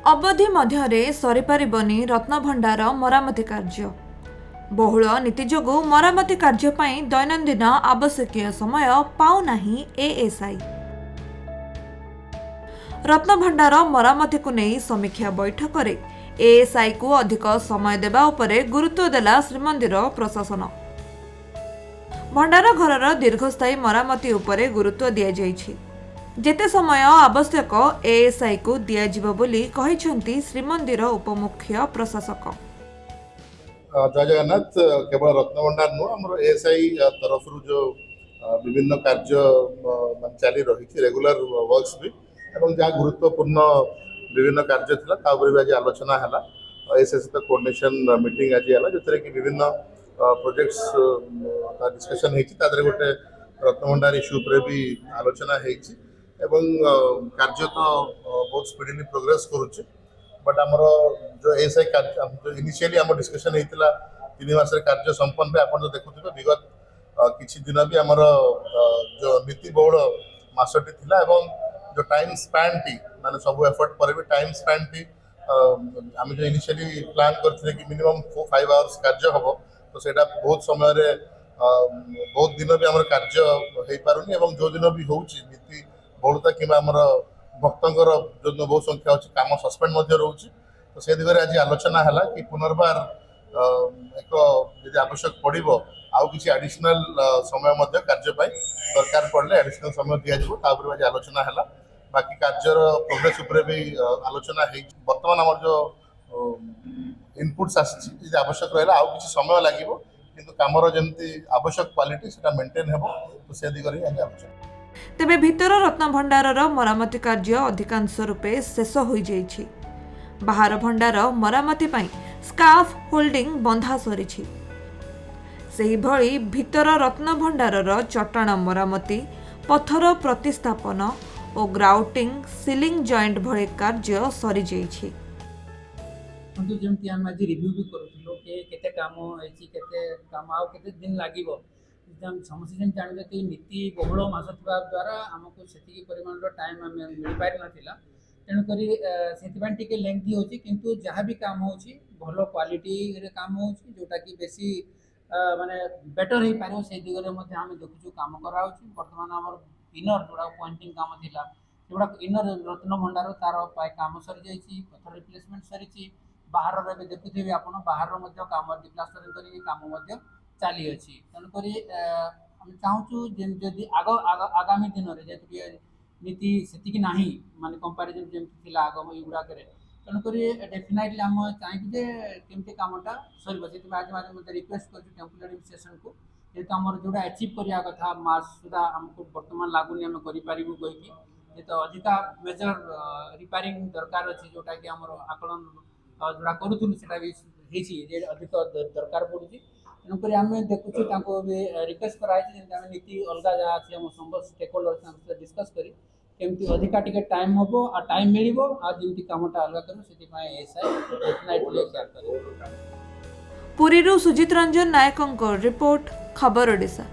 अवधि मध्य सरीपारिबनी रत्नभंडार मरामती कार्य। बहुल नीति जोगु मरामती कार्य पई दैनंदिन आवश्यकीय समय पाउनाही एएसआई। रत्नभंडार मरामती को नहीं समीक्षा बैठक में एएसआई को अधिक समय देबा उपरे गुरुत्व देला श्रीमंदिर प्रशासन। भंडार घरर दीर्घस्थायी मरामती उपरे गुरुत्व दिया जाइछि। जेते समय आवश्यक एएसआई को दियाजिबो बोली कहिसेंती श्रीमंदिर उपमुख्य प्रशासक। जय जगन्नाथ। केवल रत्नभंडार नुह आम एएसआई तरफ जो विभिन्न कार्य चली रही रेगुलर वर्क्स भी एवं जहाँ गुरुत्वपूर्ण विभिन्न कार्य थिला ता उपरे भी आज आलोचना हैला। एएसआई सहित कोऑर्डिनेशन मीटिंग आज हैला जोतरे कि विभिन्न प्रोजेक्ट्स डिस्कशन हेछि ता दरे गोटे रत्नभंडार इश्यू उपरे भी आलोचना हेछि एवं कार्य तो बहुत स्पीडली प्रोग्रेस करुचे। बट आमर जो एएसआई कार्य जो इनिशियली आम डिस्कशन होता 3 मास कार्य संपन्न आप देखुए विगत किसी दिन भी आमर जो नीति बहुल मासटी थिला एवं जो टाइम स्पैन टी माने सब एफर्ट पर भी टाइम स्पैन टी आम जो इनिशियली प्लान करते कि मिनिमम 4-5 आवर्स कार्य हम तो सेटा बहुत समय रे बहुत दिन भी आम कार्य हो पारुनी एवं जो दिन भी होची नीति बहुलता कि भक्तर जो बहुत संख्या अच्छी कम सस्पेंड रोचे तो से दिगरे आज आलोचना है कि पुनर्बार एक यदि आवश्यक पड़ो आउ कि एडिशनल समय कार्य दरकार पड़े एडिशनल समय दिज्व आज आलोचना है। बाकी कार्यर प्रोग्रेस उपरे भी आलोचना है। बर्तमान आम जो इनपुट्स आसी आवश्यक रहा आउ कि समय लगे कि कमर जमी आवश्यक क्वालिटी से मेंटेन हो तो से दिगरे आज आलोचना। तेबे भितर रत्नभंडारर मरामती कार्य अधिकांश रूपे शेष हो जाइछि। बाहर भंडार मरामती पई स्काफ होल्डिंग बंधा सरिछि। सेही भଳି भितर रत्नभंडारर चट्टाण मरामती, पत्थर प्रतिस्थापन और ग्राउटिंग, सीलिंग जॉइंट भଳି कार्य सरि जाइछि। किंतु जेमति हम आज रिव्यू भी करूथिलो के केते काम होइछि केते काम आउ केते दिन लागिवो समस्त जन जानते कि नीति बहुल मास थोड़ा द्वारा आमको से परिमाण टाइम आम मिल पारि ना तेणुक से लेंथी हो किंतु जहाँ भी काम हो भल क्वालिटी काम हो जोटा कि बेसी माने बेटर हो पार से दिगरे आम देखु काम करा बर्तमान आम इनर जोड़ा पॉइंटिंग काम थिला जोड़ा इनर रत्न भंडार तार काम सरी जाइए पत्थर रिप्लेसमेंट सरी बाहर देखुथे आप बाहर काम डिप्लास्टरिंग कर काम चली अच्छी तेणुक आम चाहूँ जदि आगामी दिन में जेहतु नीति से ना माने कंपारिजन जमी आगम युवाक तेणुक डेफिनेटली आम चाहिए केमती कामटा सर आज मैं रिक्वेस्ट कर टेम्पल एडमिनिस्ट्रेशन को जेहतु आम जोड़ा अचिव करवा कथा मार्च सुधा आमको बर्तमान लगुनि आम करूँ कहीकि तो अधिका मेजर रिपेयरिंग दरकार अच्छी जोटा कि आम आकलन जोड़ा करूँ से भी अधिक दरकार पड़ुची तेणुक आम देखुँ भी रिक्वेस्ट कराई नीति अलग जहाँ अच्छी आम समस्त स्टेक होल्डर डिस्कस करी केमती अधिका टिके टाइम हम आ टाइम मिल आमती कमटा अलग करूँ से पुरीरू सुजित रंजन नायकों रिपोर्ट खबर ओडिशा।